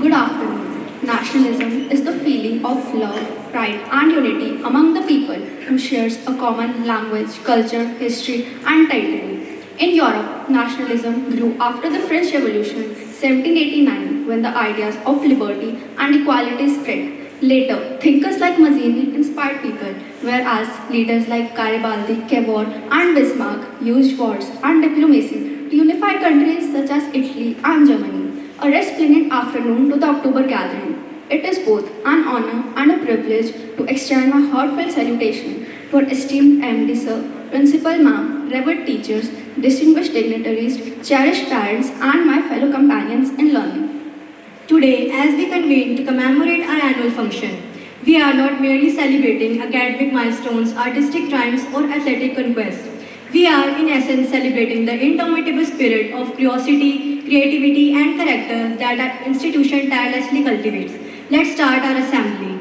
Good afternoon. Nationalism is the feeling of love, pride, and unity among the people who shares a common language, culture, history, and territory. In Europe, nationalism grew after the French Revolution 1789 when the ideas of liberty and equality spread. Later, thinkers like Mazzini inspired people, whereas leaders like Garibaldi, Cavour, and Bismarck used wars and diplomacy to unify countries such as Italy and Germany. A resplendent afternoon to the October gathering. It is both an honor and a privilege to extend my heartfelt salutation to our esteemed MD Sir, Principal Ma'am, revered teachers, distinguished dignitaries, cherished parents, and my fellow companions in learning. Today, as we convene to commemorate our annual function, we are not merely celebrating academic milestones, artistic triumphs, or athletic conquests. We are, in essence, celebrating the indomitable spirit of curiosity, creativity, and character that our institution tirelessly cultivates. Let's start our assembly.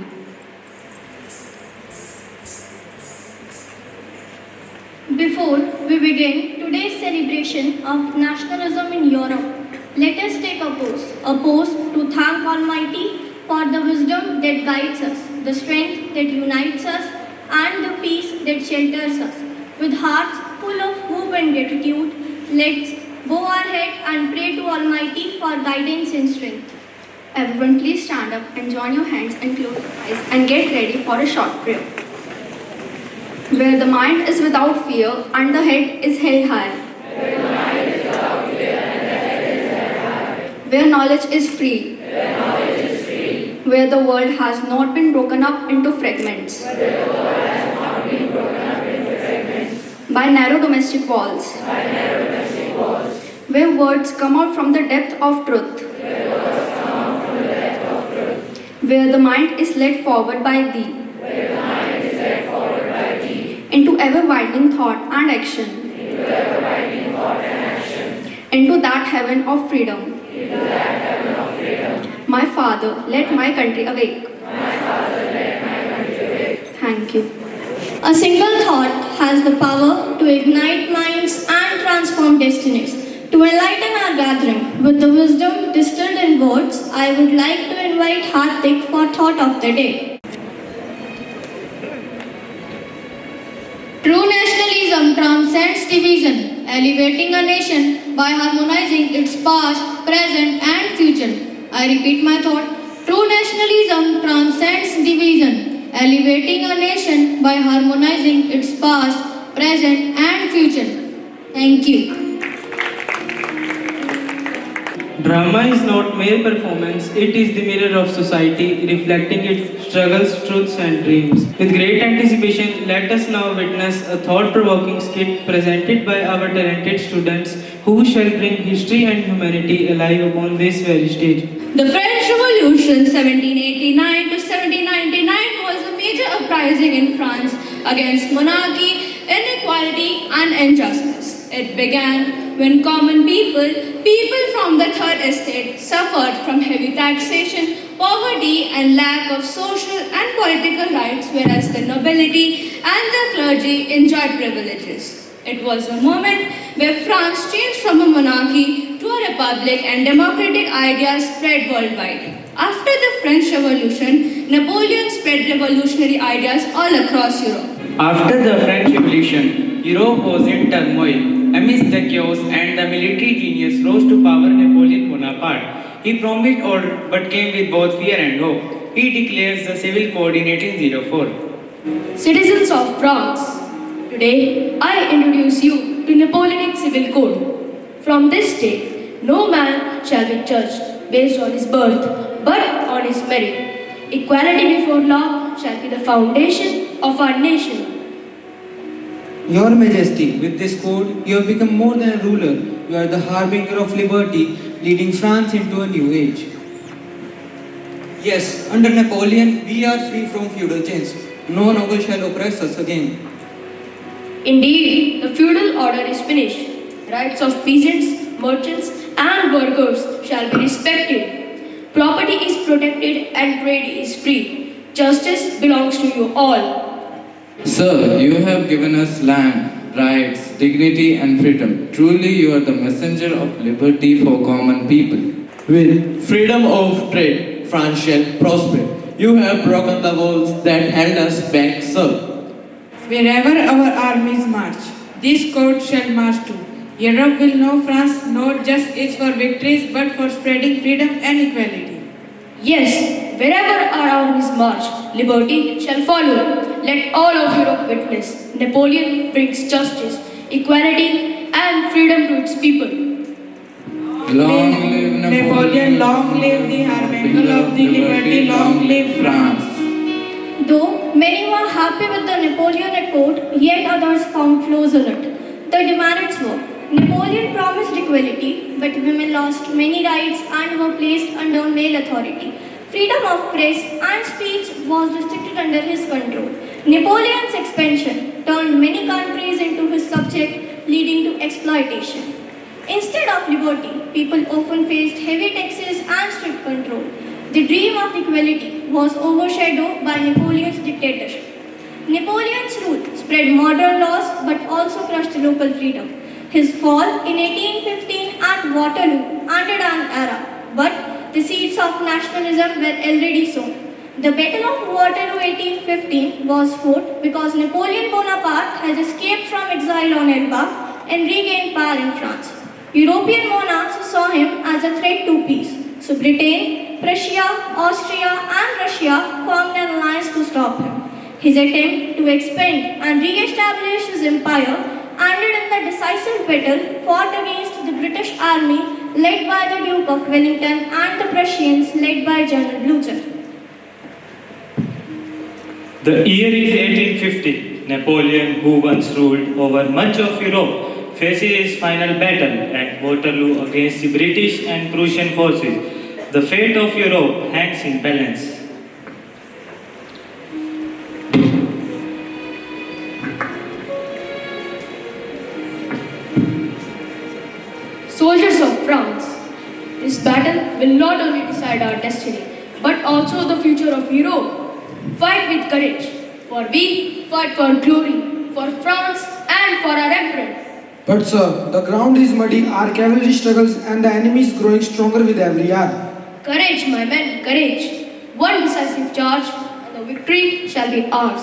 Before we begin today's celebration of nationalism in Europe, let us take a pause to thank Almighty for the wisdom that guides us, the strength that unites us, and the peace that shelters us. With hearts full of hope and gratitude, let's bow our head and pray to Almighty for guidance and strength. Everyone, please stand up and join your hands and close your eyes and get ready for a short prayer. Where the mind is without fear and the head is held high. Where knowledge is free. Where the world has not been broken up into fragments. By narrow domestic walls. Where words come out from the depth of truth. Where the mind is led forward by thee. Into ever-widening thought and action. Into that heaven of freedom. My Father, let my country awake. Thank you. A single thought has the power to ignite minds and transform destinies. To enlighten our gathering with the wisdom distilled in words, I would like to invite Hardik for Thought of the Day. True nationalism transcends division, elevating a nation by harmonizing its past, present, and future. I repeat my thought. True nationalism transcends division, elevating a nation by harmonizing its past, present, and future. Thank you. Drama is not mere performance, it is the mirror of society, reflecting its struggles, truths, and dreams. With great anticipation, let us now witness a thought-provoking skit presented by our talented students who shall bring history and humanity alive upon this very stage. The French Revolution 1789 to 1799 was a major uprising in France against monarchy, inequality, and injustice. It began when common people from the third estate, suffered from heavy taxation, poverty, and lack of social and political rights, whereas the nobility and the clergy enjoyed privileges. It was a moment where France changed from a monarchy to a republic and democratic ideas spread worldwide. After the French Revolution, Napoleon spread revolutionary ideas all across Europe. After the French Revolution, Europe was in turmoil. Amidst the chaos and the military genius rose to power Napoleon Bonaparte. He promised order but came with both fear and hope. He declares the Civil Code in 1804. Citizens of France, today I introduce you to Napoleonic Civil Code. From this day, no man shall be judged based on his birth, but on his merit. Equality before law shall be the foundation of our nation. Your Majesty, with this code, you have become more than a ruler. You are the harbinger of liberty, leading France into a new age. Yes, under Napoleon, we are free from feudal chains. No noble shall oppress us again. Indeed, the feudal order is finished. Rights of peasants, merchants, and workers shall be respected. Property is protected and trade is free. Justice belongs to you all. Sir, you have given us land, rights, dignity and freedom. Truly you are the messenger of liberty for common people. With freedom of trade, France shall prosper. You have broken the walls that held us back, sir. Wherever our armies march, this court shall march too. Europe will know France not just is for victories but for spreading freedom and equality. Yes, wherever our armies march, liberty shall follow. Let all of Europe witness. Napoleon brings justice, equality, and freedom to its people. Long live Napoleon, long live the harbinger of the liberty, long live France. Though many were happy with the Napoleon Accord, yet others found flaws in it. The demerits were: Napoleon promised equality, but women lost many rights and were placed under male authority. Freedom of press and speech was restricted under his control. Napoleon's expansion turned many countries into his subject, leading to exploitation. Instead of liberty, people often faced heavy taxes and strict control. The dream of equality was overshadowed by Napoleon's dictatorship. Napoleon's rule spread modern laws but also crushed local freedom. His fall in 1815 at Waterloo ended an era, but the seeds of nationalism were already sown. The Battle of Waterloo 1815 was fought because Napoleon Bonaparte has escaped from exile on Elba and regained power in France. European monarchs saw him as a threat to peace, so Britain, Prussia, Austria and Russia formed an alliance to stop him. His attempt to expand and re-establish his empire ended in the decisive battle fought against the British army led by the Duke of Wellington and the Prussians led by General Blücher. The year is 1850. Napoleon, who once ruled over much of Europe, faces his final battle at Waterloo against the British and Prussian forces. The fate of Europe hangs in balance. Soldiers of France, this battle will not only decide our destiny, but also the future of Europe. Fight with courage, for we fight for glory, for France and for our emperor. But sir, the ground is muddy, our cavalry struggles and the enemy is growing stronger with every hour. Courage, my men, courage. One decisive charge and the victory shall be ours.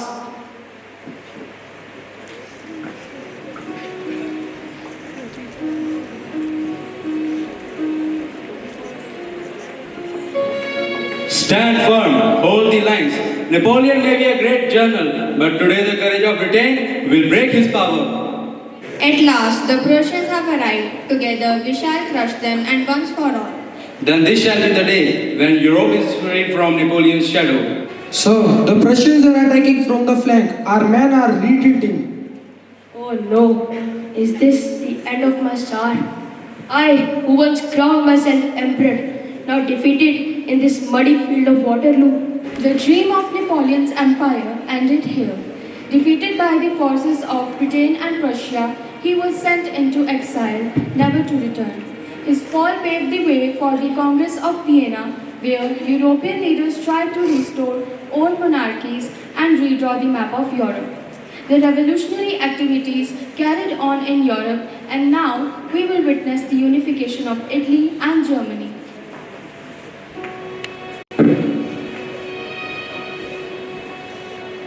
Stand firm, hold the lines. Napoleon may be a great general, but today the courage of Britain will break his power. At last, the Prussians have arrived. Together, we shall crush them and once for all. Then this shall be the day when Europe is freed from Napoleon's shadow. Sir, the Prussians are attacking from the flank. Our men are retreating. Oh no, is this the end of my star? I, who once crowned myself emperor, now defeated in this muddy field of Waterloo. The dream of Napoleon's empire ended here. Defeated by the forces of Britain and Prussia, he was sent into exile, never to return. His fall paved the way for the Congress of Vienna, where European leaders tried to restore old monarchies and redraw the map of Europe. The revolutionary activities carried on in Europe, and now we will witness the unification of Italy and Germany.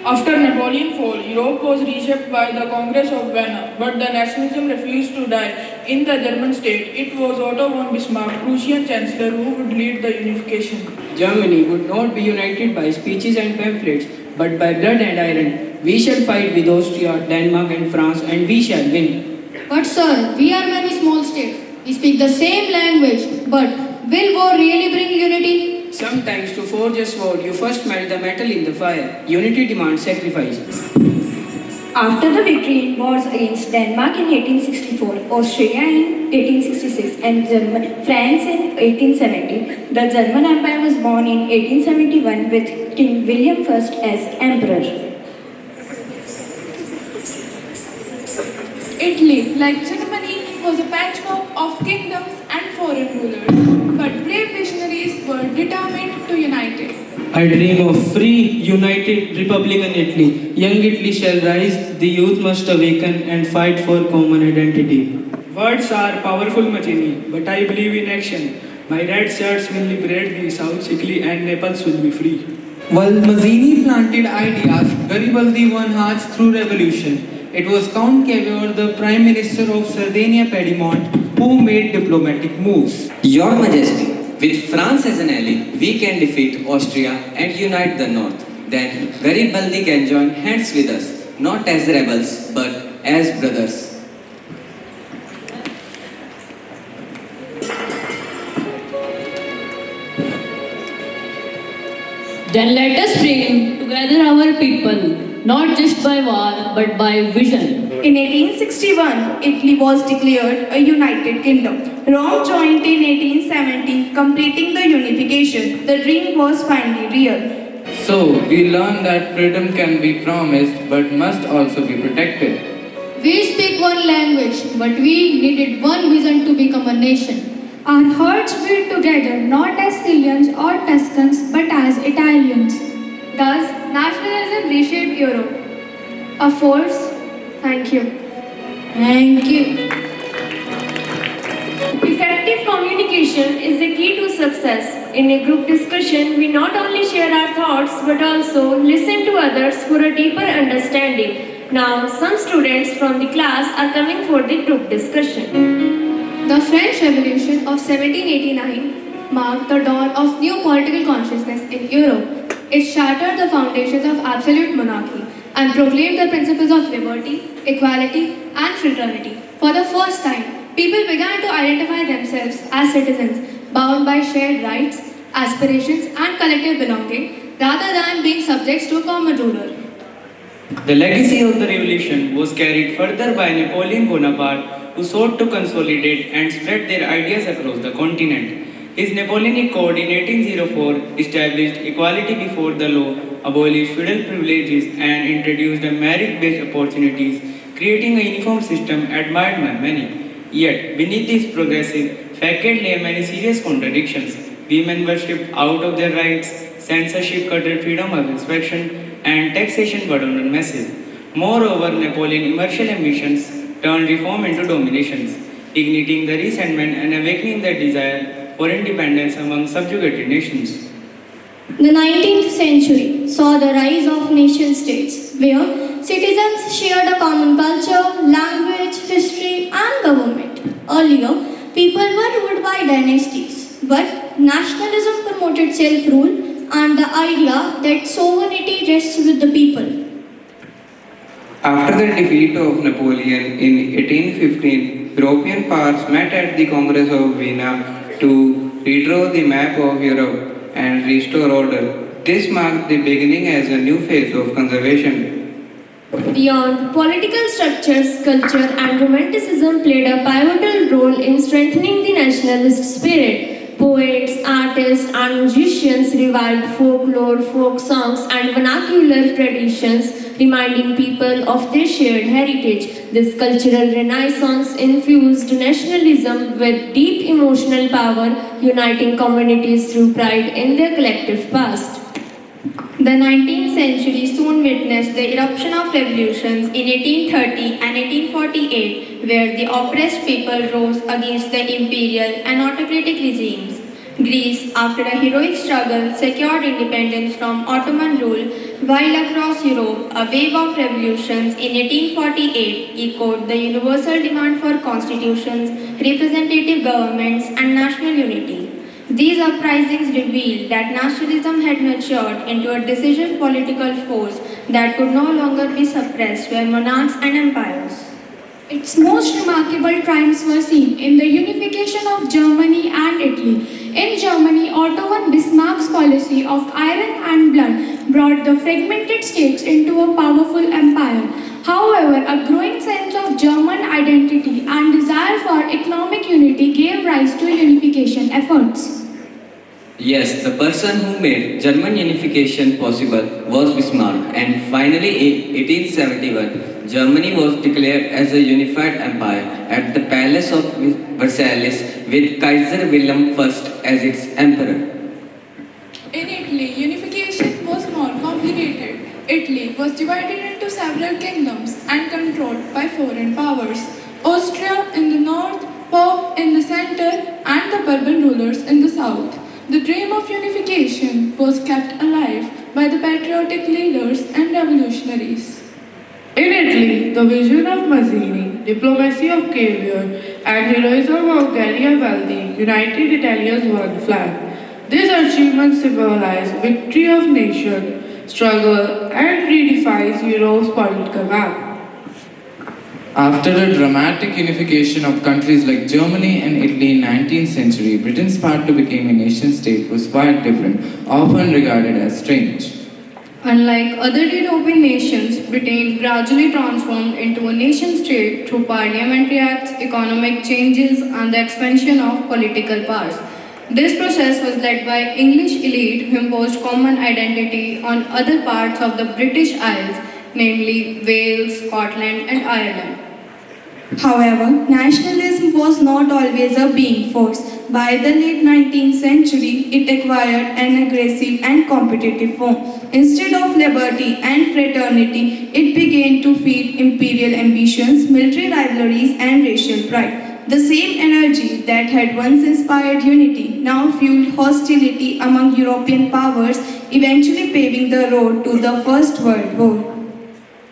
After Napoleon's fall, Europe was reshaped by the Congress of Vienna, but the nationalism refused to die in the German state. It was Otto von Bismarck, Prussian Chancellor, who would lead the unification. Germany would not be united by speeches and pamphlets, but by blood and iron. We shall fight with Austria, Denmark and France, and we shall win. But sir, we are many small states. We speak the same language, but will war really bring unity? Sometimes to forge a sword, you first melt the metal in the fire. Unity demands sacrifice. After the victory in wars against Denmark in 1864, Austria in 1866 and France in 1870, the German Empire was born in 1871 with King William I as emperor. Italy, like Germany, was a patchwork of kingdoms and foreign rulers, but brave missionaries were determined to unite it. I dream of free, united, Republican Italy. Young Italy shall rise, the youth must awaken and fight for common identity. Words are powerful machinery, but I believe in action. My red shirts will liberate the South Sicily and Naples will be free. While Mazzini planted ideas, Garibaldi won hearts through revolution. It was Count Cavour, the Prime Minister of Sardinia Piedmont, who made diplomatic moves. Your Majesty, with France as an ally, we can defeat Austria and unite the North. Then Garibaldi can join hands with us, not as rebels, but as brothers. Then let us bring together our people, not just by war, but by vision. In 1861, Italy was declared a united kingdom. Rome joined in 1870, completing the unification. The dream was finally real. So, we learn that freedom can be promised but must also be protected. We speak one language, but we needed one vision to become a nation. Our hearts beat together, not as Sicilians or Tuscans, but as Italians. Thus, nationalism reshaped Europe. A force. Thank you. Thank you. Effective communication is the key to success. In a group discussion, we not only share our thoughts but also listen to others for a deeper understanding. Now, some students from the class are coming for the group discussion. The French Revolution of 1789 marked the dawn of new political consciousness in Europe. It shattered the foundations of absolute monarchy and proclaimed the principles of liberty, equality, and fraternity. For the first time, people began to identify themselves as citizens bound by shared rights, aspirations, and collective belonging rather than being subjects to a common ruler. The legacy of the revolution was carried further by Napoleon Bonaparte, who sought to consolidate and spread their ideas across the continent. His Napoleonic Code in 1804 established equality before the law, abolished feudal privileges, and introduced merit-based opportunities, creating a uniform system admired by many. Yet, beneath this progressive facade lay many serious contradictions. Women were stripped out of their rights, censorship curtailed freedom of expression, and taxation burdened on masses. Moreover, Napoleon's commercial ambitions turned reform into dominations, igniting the resentment and awakening the desire for independence among subjugated nations. The 19th century saw the rise of nation-states, where citizens shared a common culture, language, history, and government. Earlier, people were ruled by dynasties, but nationalism promoted self-rule and the idea that sovereignty rests with the people. After the defeat of Napoleon in 1815, European powers met at the Congress of Vienna to redraw the map of Europe and restore order. This marked the beginning as a new phase of conservation. Beyond political structures, culture and romanticism played a pivotal role in strengthening the nationalist spirit. Poets, artists, and musicians revived folklore, folk songs, and vernacular traditions, reminding people of their shared heritage. This cultural renaissance infused nationalism with deep emotional power, uniting communities through pride in their collective past. The 19th century soon witnessed the eruption of revolutions in 1830 and 1848, where the oppressed people rose against the imperial and autocratic regimes. Greece, after a heroic struggle, secured independence from Ottoman rule, while across Europe, a wave of revolutions in 1848 echoed the universal demand for constitutions, representative governments, and national unity. These uprisings revealed that nationalism had matured into a decisive political force that could no longer be suppressed by monarchs and empires. Its most remarkable triumphs were seen in the unification of Germany and Italy. In Germany, Otto von Bismarck's policy of iron and blood brought the fragmented states into a powerful empire. However, a growing sense of German identity and desire for economic unity gave rise to unification efforts. Yes, the person who made German unification possible was Bismarck, and finally in 1871, Germany was declared as a unified empire at the Palace of Versailles with Kaiser Wilhelm I as its emperor. In Italy, unification was more complicated. Italy was divided into several kingdoms and controlled by foreign powers. Austria in the north, Pope in the center, and the Bourbon rulers in the south. The dream of unification was kept alive by the patriotic leaders and revolutionaries. In Italy, the vision of Mazzini, diplomacy of Cavour, and heroism of Garibaldi united Italians one flag. These achievements symbolize victory of nation, struggle, and redefines Europe's political map. After a dramatic unification of countries like Germany and Italy in 19th century, Britain's path to become a nation state was quite different, often regarded as strange. Unlike other European nations, Britain gradually transformed into a nation state through parliamentary acts, economic changes, and the expansion of political powers. This process was led by English elite who imposed common identity on other parts of the British Isles, namely Wales, Scotland, and Ireland. However, nationalism was not always a being force. By the late 19th century, it acquired an aggressive and competitive form. Instead of liberty and fraternity, it began to feed imperial ambitions, military rivalries, and racial pride. The same energy that had once inspired unity now fueled hostility among European powers, eventually paving the road to the First World War.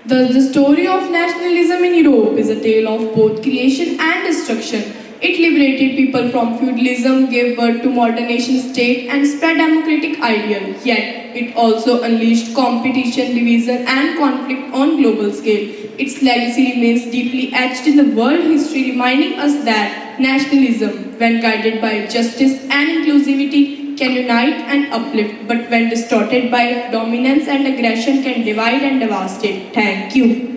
Thus, the story of nationalism in Europe is a tale of both creation and destruction. It liberated people from feudalism, gave birth to modern nation state, and spread democratic ideals. Yet, it also unleashed competition, division, and conflict on global scale. Its legacy remains deeply etched in the world history, reminding us that nationalism, when guided by justice and inclusivity, can unite and uplift, but when distorted by dominance and aggression, can divide and devastate. Thank you.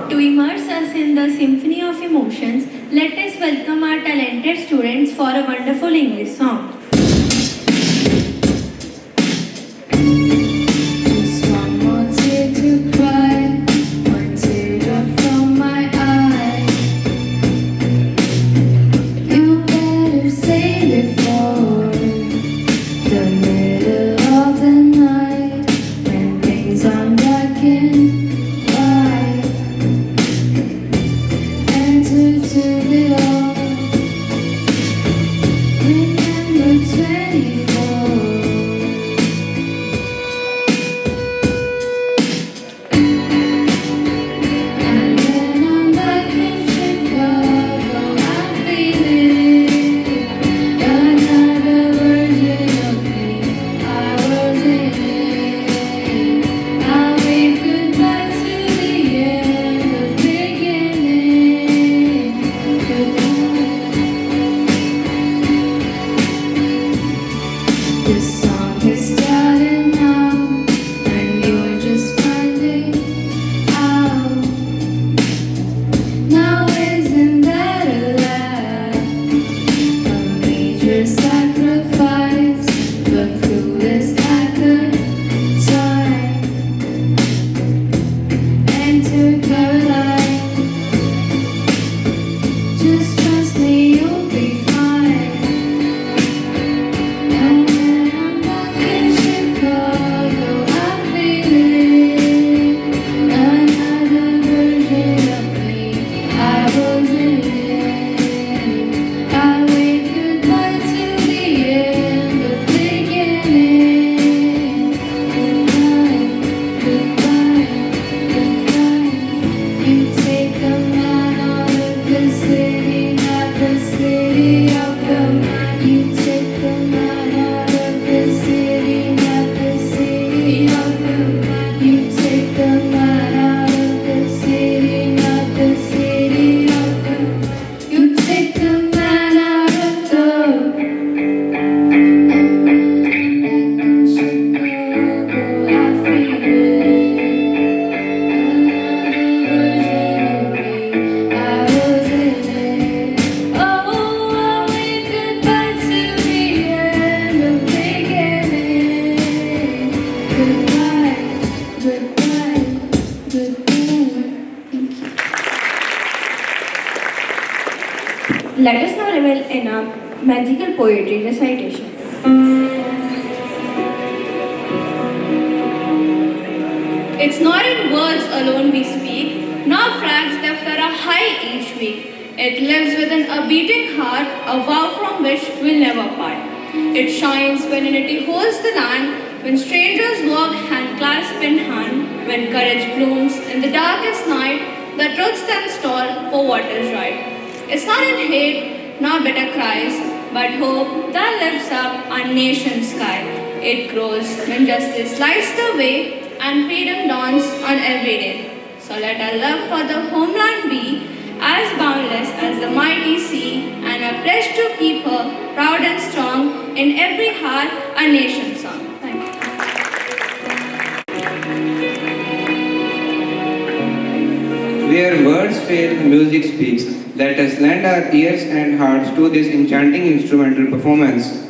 To immerse us in the symphony of emotions, let us welcome our talented students for a wonderful English song. Let us now revel in a magical poetry recitation. It's not in words alone we speak, nor flags that flutter high each week. It lives within a beating heart, a vow from which we'll never part. It shines when unity holds the land, when strangers walk hand clasped in hand, when courage blooms in the darkest night, the truth stands tall for what is right. It's not in hate, nor bitter cries, but hope that lifts up our nation's sky. It grows when justice lights the way and freedom dawns on every day. So let our love for the homeland be as boundless as the mighty sea, and a pledge to keep her proud and strong in every heart, a nation's song. Thank you. Where words fail, music speaks. Let us lend our ears and hearts to this enchanting instrumental performance.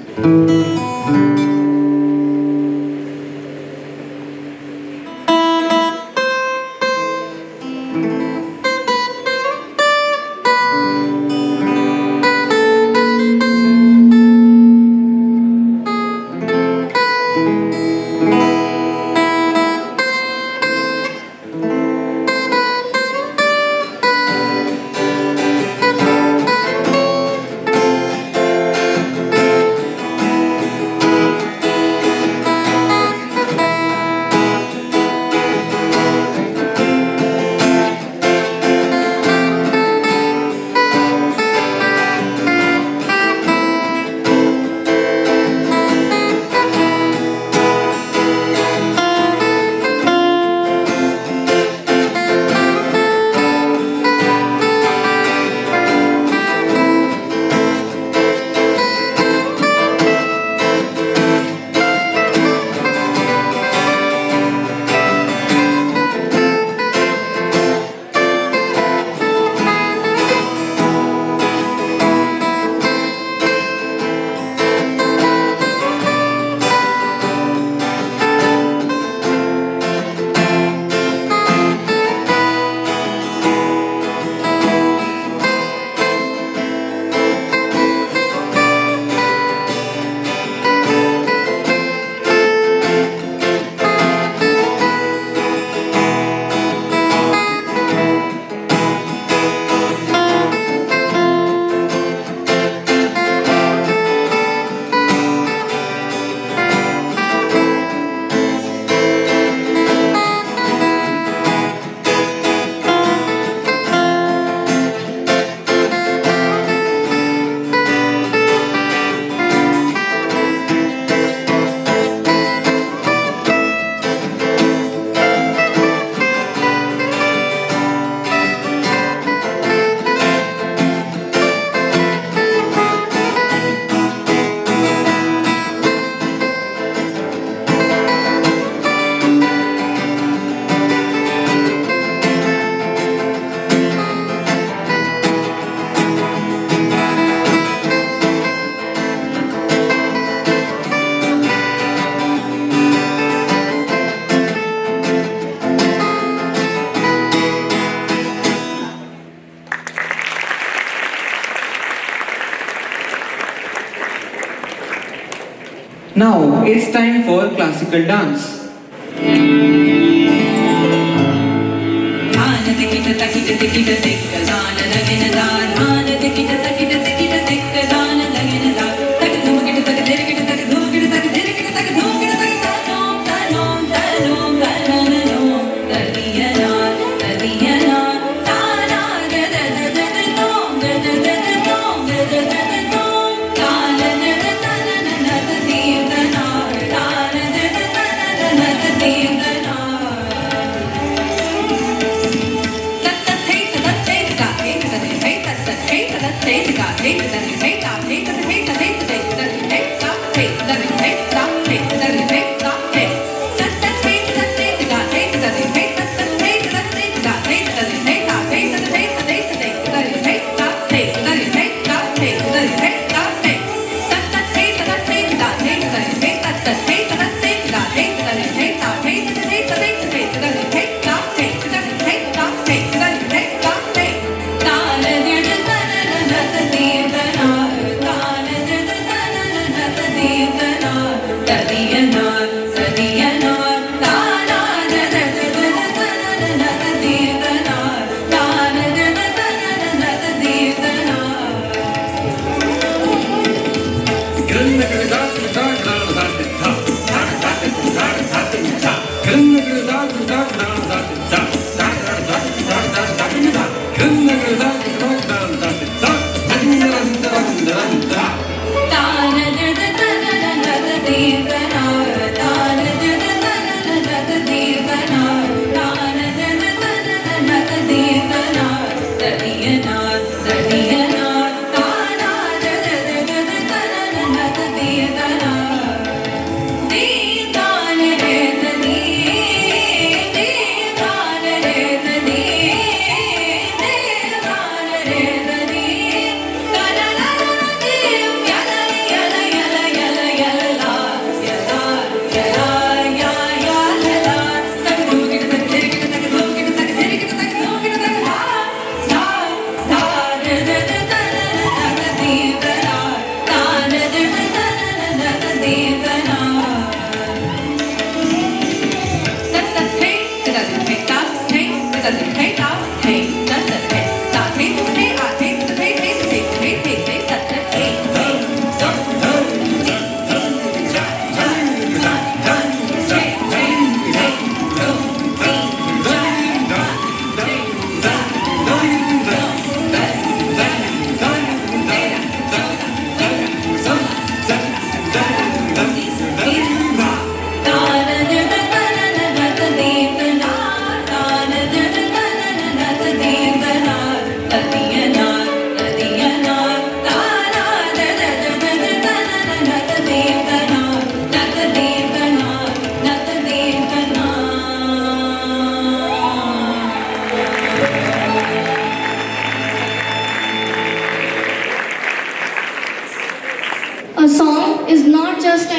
Now it's time for classical dance.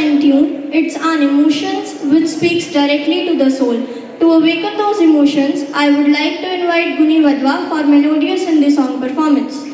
and tune, it's an emotions which speaks directly to the soul. To awaken those emotions, I would like to invite Guni Vadwa for melodious Hindi song performance.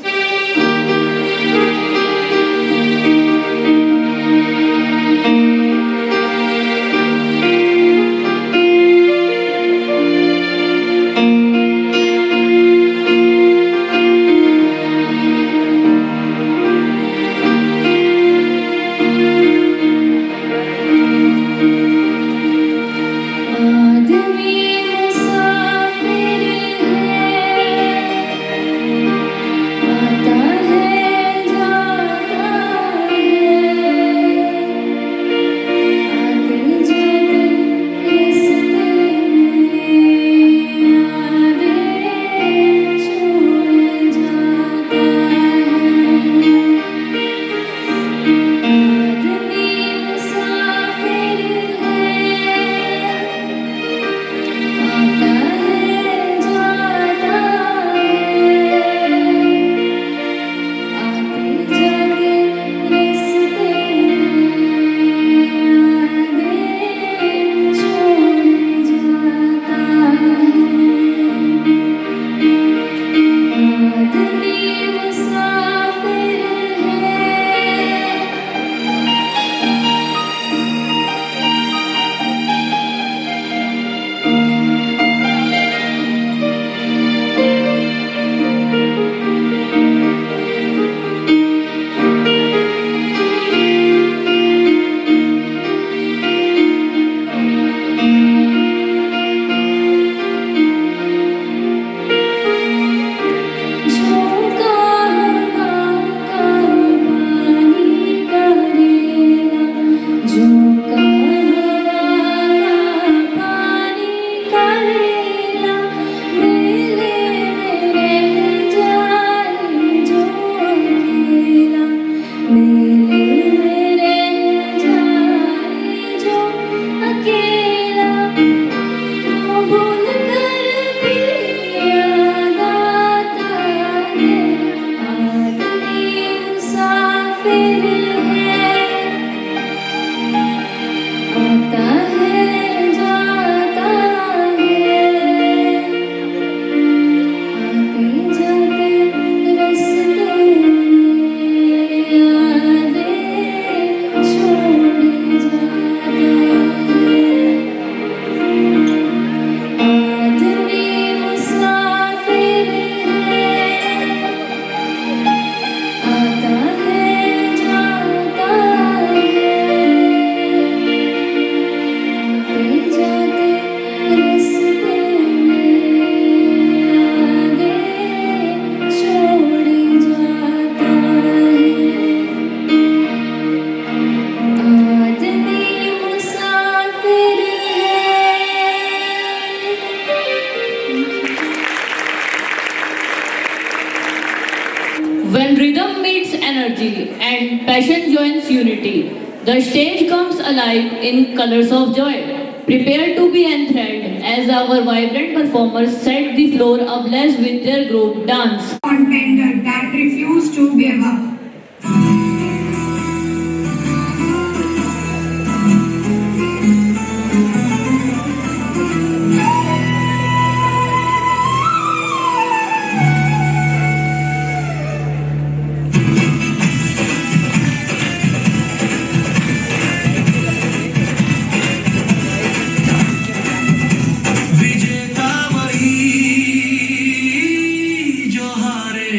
When rhythm meets energy and passion joins unity, the stage comes alive in colors of joy. Prepare to be enthralled as our vibrant performers set the floor ablaze with their group dance. Contender that refused to give up.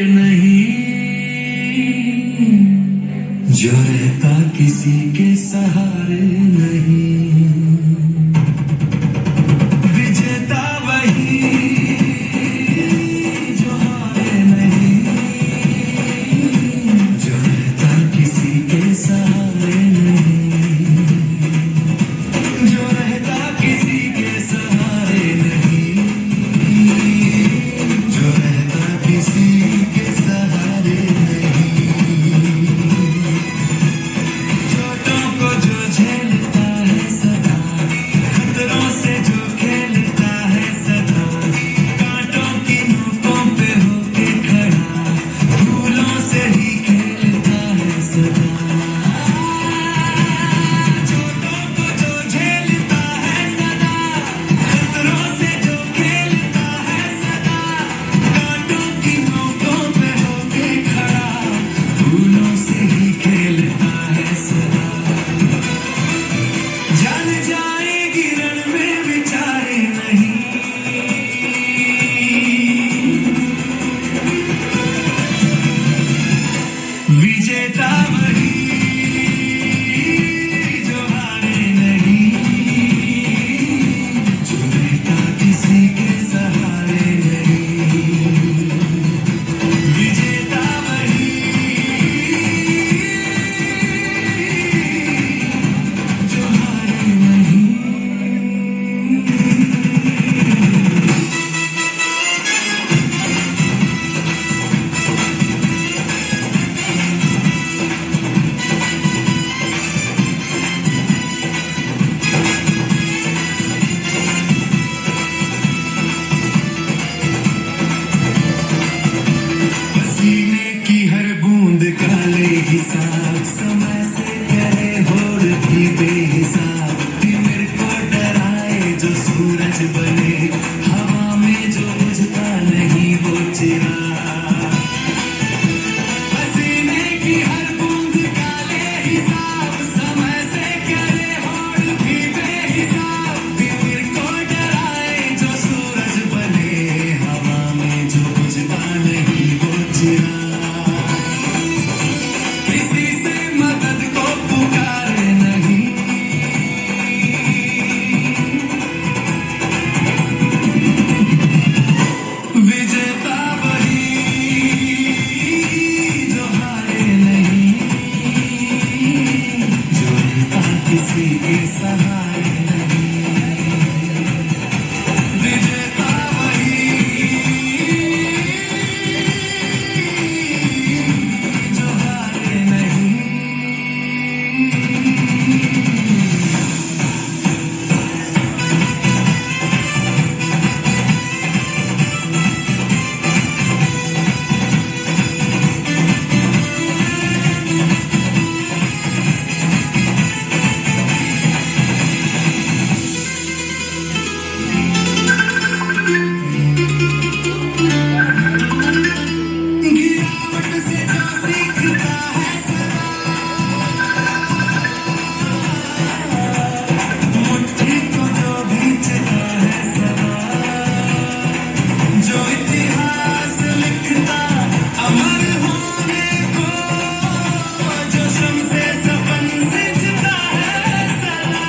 नहीं किसी के सहारे विजेता वही जो हारे नहीं गिरावट से जो सीखता है सदा मुट्ठी को जो भींचता है सदा जो इतिहास लिखता अमर होने को जो श्रम से सपन सिंचता है सदा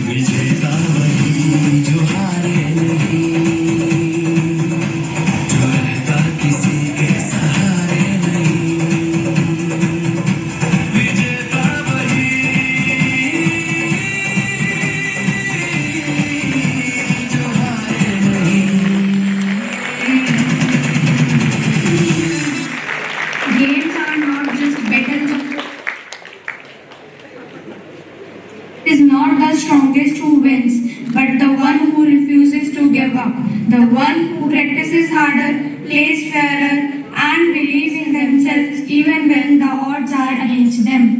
विजेता वही जो हारे नहीं जो रहता किसी के सहारे नहीं विजेता वही जो हारे नहीं Games are not just battles of is not the strongest who wins, but the one who refuses to give up, the one who practices harder, plays fairer, and believes in themselves even when the odds are against them.